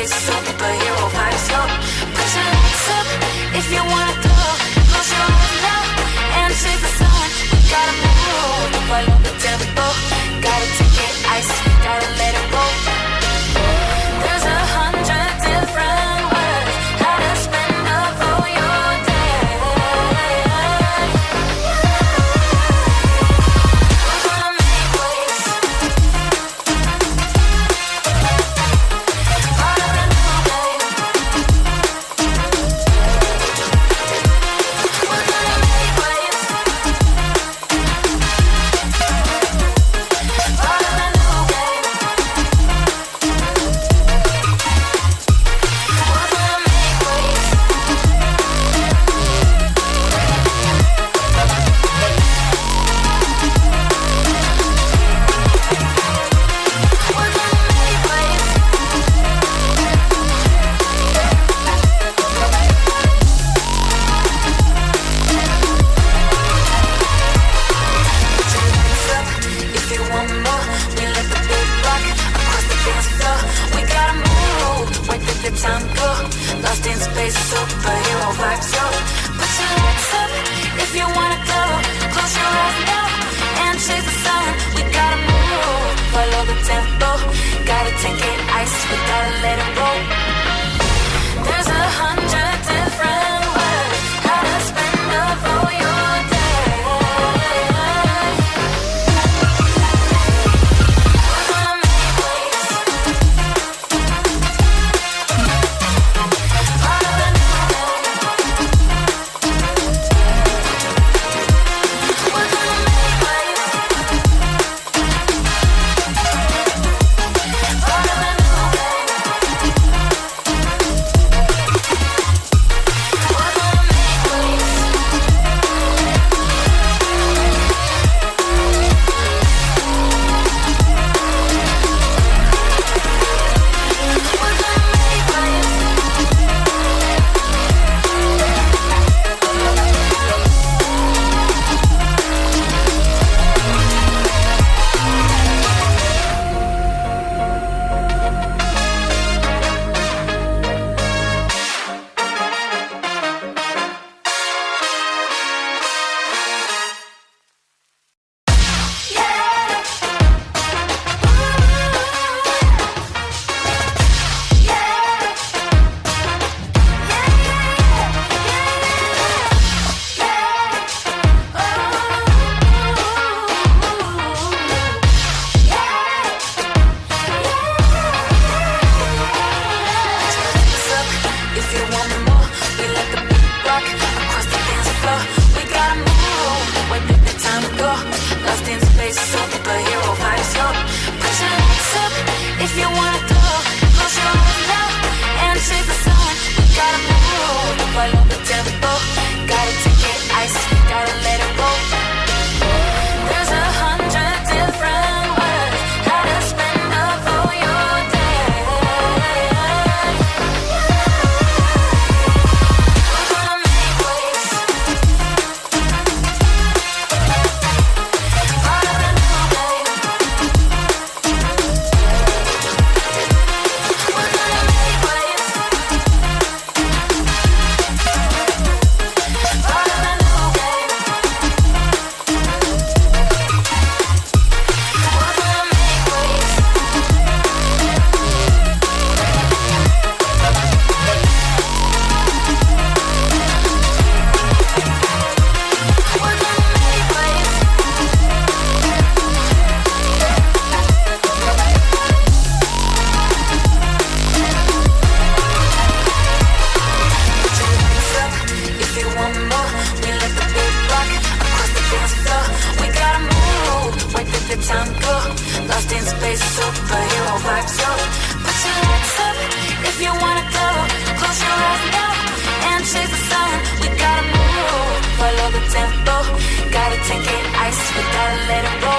space, superhero vibes, yo. Put your hands up if you wanna go. Close your eyes now and chase the sun. We gotta move, follow the tempo. Gotta take it ice, gotta let it roll. There's 100 different ways how to spend up all your day. We're gonna make waves. Part of the new game. We're gonna make waves. Part of the new game. We're gonna make waves. We're gonna make waves. Put your hands up if you want more. We let the beat rock across the dance floor. We gotta move, where did the time go? Lost in space, superhero vibes, yo. Put your hands up if you wanna go. Close your eyes now and chase the sun. We gotta move, follow the tempo. Gotta take it ice, we gotta let it roll. There's 100 different ways how to spend up all your day. We're gonna make waves. Part of the new game. We're gonna make waves. Part of the new game. We're gonna make waves. We're gonna make waves. If you want more, we let the beat rock across the dance floor. We gotta move, where did the time go? Lost in space, superhero vibes, yo. Put your hands up if you wanna go. Close your eyes now and chase the sun. We gotta move, follow the tempo. Gotta take it ice, gotta let it roll. There's 100 different ways how to spend up all your day. We're gonna make waves. Part of the new game. We're gonna make waves. Part of the new game. We're gonna make waves. We're gonna make waves. Put your hands up if you want more. We let the beat rock across the dance floor. We gotta move, where did the time go? Lost in space, superhero vibes, yo. Put your hands up if you wanna go. Close your eyes now and chase the sun. We gotta move, follow the tempo. Gotta take it ice, we gotta let it roll.